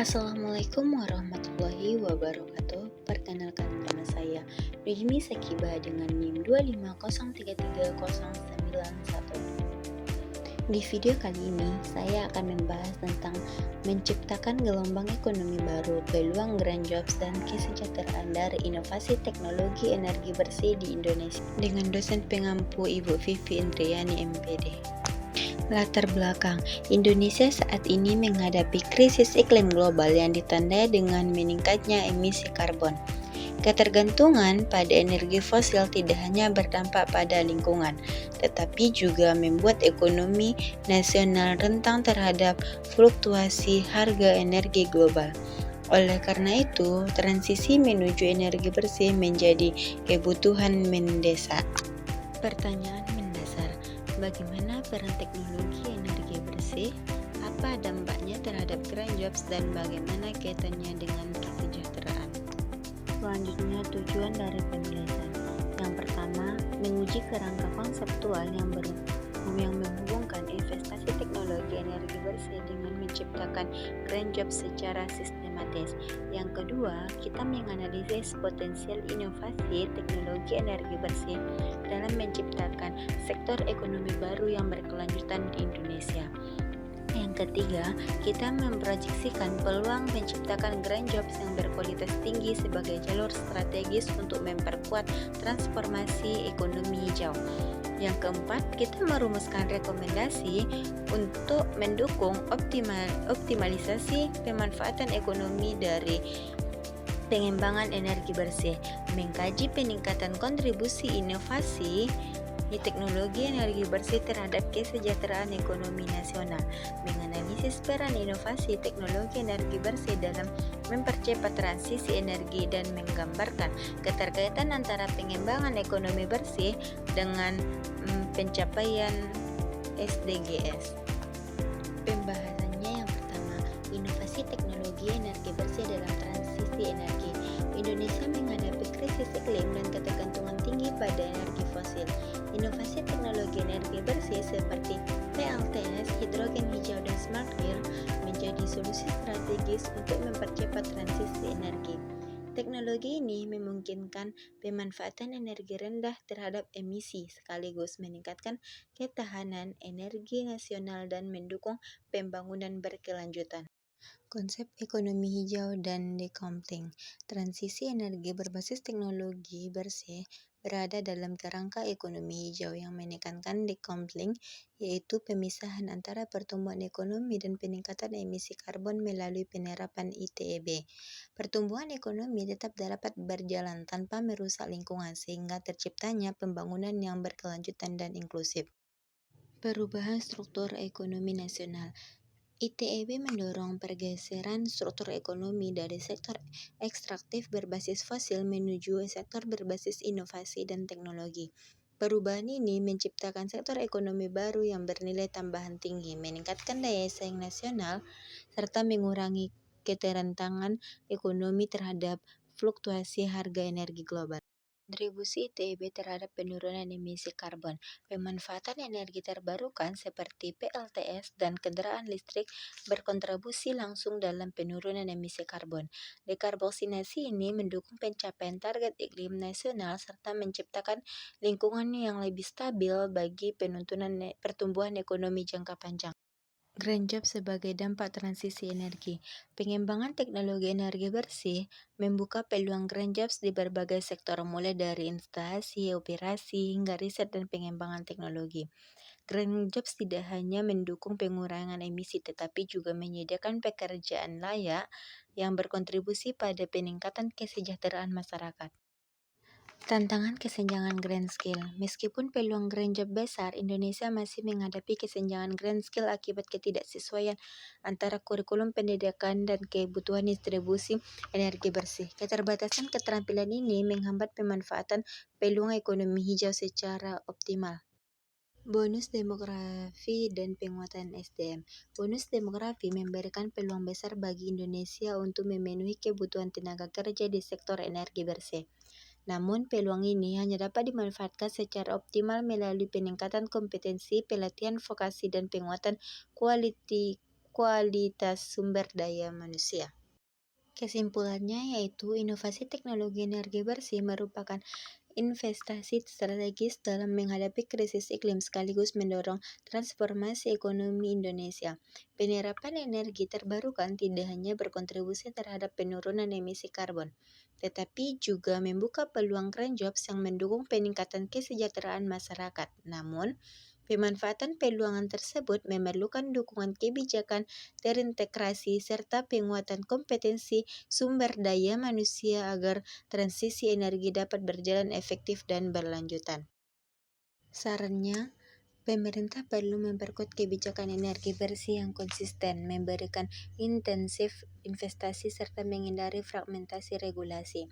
Assalamualaikum warahmatullahi wabarakatuh. Perkenalkan nama saya Rizmi Sekiba dengan NIM 250330911. Di video kali ini saya akan membahas tentang menciptakan gelombang ekonomi baru, peluang grand jobs dan kesejahteraan dari inovasi teknologi energi bersih di Indonesia dengan dosen pengampu Ibu Vivi Indriani MPD. Latar belakang, Indonesia saat ini menghadapi krisis iklim global yang ditandai dengan meningkatnya emisi karbon. Ketergantungan pada energi fosil tidak hanya berdampak pada lingkungan, tetapi juga membuat ekonomi nasional rentan terhadap fluktuasi harga energi global. Oleh karena itu, transisi menuju energi bersih menjadi kebutuhan mendesak. Pertanyaan mendasar, bagaimana peran teknologi energi bersih? Apa dampaknya terhadap grand jobs dan bagaimana kaitannya dengan kesejahteraan? Selanjutnya, tujuan dari penjelasan. Yang pertama, menguji kerangka konseptual yang menghubungkan investasi teknologi energi bersih dengan menciptakan grand jobs secara sistematis. Yang kedua, kita menganalisis potensial inovasi teknologi energi bersih dalam menciptakan sektor ekonomi baru yang berkelanjutan di Indonesia. Yang ketiga, kita memproyeksikan peluang menciptakan grand jobs yang berkualitas tinggi sebagai jalur strategis untuk memperkuat transformasi ekonomi hijau. Yang keempat, kita merumuskan rekomendasi untuk mendukung optimalisasi pemanfaatan ekonomi dari pengembangan energi bersih, mengkaji peningkatan kontribusi inovasi di teknologi energi bersih terhadap kesejahteraan ekonomi nasional, menganalisis peran inovasi teknologi energi bersih dalam mempercepat transisi energi dan menggambarkan keterkaitan antara pengembangan ekonomi bersih dengan pencapaian SDGs. Pembahasannya yang pertama, inovasi teknologi energi bersih dalam transisi energi. Indonesia menghadapi krisis iklim dan ketergantungan tinggi pada energi fosil. Inovasi teknologi energi bersih seperti PLTS, hidrogen hijau, dan smart grid menjadi solusi strategis untuk mempercepat transisi energi. Teknologi ini memungkinkan pemanfaatan energi rendah terhadap emisi sekaligus meningkatkan ketahanan energi nasional dan mendukung pembangunan berkelanjutan. Konsep ekonomi hijau dan decoupling. Transisi energi berbasis teknologi bersih berada dalam kerangka ekonomi hijau yang menekankan decoupling, yaitu pemisahan antara pertumbuhan ekonomi dan peningkatan emisi karbon melalui penerapan ITEB. Pertumbuhan ekonomi tetap dapat berjalan tanpa merusak lingkungan sehingga terciptanya pembangunan yang berkelanjutan dan inklusif. Perubahan struktur ekonomi nasional. ITEB mendorong pergeseran struktur ekonomi dari sektor ekstraktif berbasis fosil menuju sektor berbasis inovasi dan teknologi. Perubahan ini menciptakan sektor ekonomi baru yang bernilai tambahan tinggi, meningkatkan daya saing nasional, serta mengurangi keterentangan ekonomi terhadap fluktuasi harga energi global. Kontribusi ITEB terhadap penurunan emisi karbon. Pemanfaatan energi terbarukan seperti PLTS dan kendaraan listrik berkontribusi langsung dalam penurunan emisi karbon. Dekarbonasi ini mendukung pencapaian target iklim nasional serta menciptakan lingkungan yang lebih stabil bagi pertumbuhan ekonomi jangka panjang. Grand job sebagai dampak transisi energi. Pengembangan teknologi energi bersih membuka peluang grand jobs di berbagai sektor mulai dari instalasi, operasi, hingga riset dan pengembangan teknologi. Grand jobs tidak hanya mendukung pengurangan emisi tetapi juga menyediakan pekerjaan layak yang berkontribusi pada peningkatan kesejahteraan masyarakat. Tantangan kesenjangan grand skill. Meskipun peluang grand job besar, Indonesia masih menghadapi kesenjangan grand skill akibat ketidaksesuaian antara kurikulum pendidikan dan kebutuhan distribusi energi bersih. Keterbatasan keterampilan ini menghambat pemanfaatan peluang ekonomi hijau secara optimal. Bonus demografi dan penguatan SDM. Bonus demografi memberikan peluang besar bagi Indonesia untuk memenuhi kebutuhan tenaga kerja di sektor energi bersih. Namun, peluang ini hanya dapat dimanfaatkan secara optimal melalui peningkatan kompetensi, pelatihan vokasi, dan penguatan kualitas sumber daya manusia. Kesimpulannya yaitu inovasi teknologi energi bersih merupakan investasi strategis dalam menghadapi krisis iklim sekaligus mendorong transformasi ekonomi Indonesia. Penerapan energi terbarukan tidak hanya berkontribusi terhadap penurunan emisi karbon, tetapi juga membuka peluang green jobs yang mendukung peningkatan kesejahteraan masyarakat. Namun, pemanfaatan peluang tersebut memerlukan dukungan kebijakan terintegrasi serta penguatan kompetensi sumber daya manusia agar transisi energi dapat berjalan efektif dan berlanjutan. Sarannya, pemerintah perlu memperkuat kebijakan energi bersih yang konsisten, memberikan intensif investasi serta menghindari fragmentasi regulasi.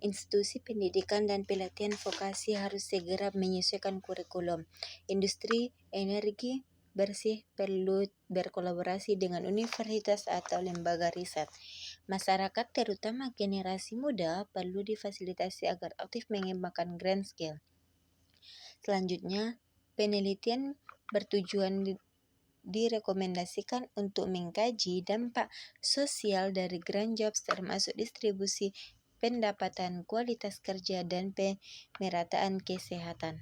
Institusi pendidikan dan pelatihan vokasi harus segera menyesuaikan kurikulum. Industri energi bersih perlu berkolaborasi dengan universitas atau lembaga riset. Masyarakat, terutama generasi muda, perlu difasilitasi agar aktif mengembangkan grand scale. Selanjutnya, penelitian bertujuan direkomendasikan untuk mengkaji dampak sosial dari grand jobs termasuk distribusi pendapatan, kualitas kerja, dan pemerataan kesehatan.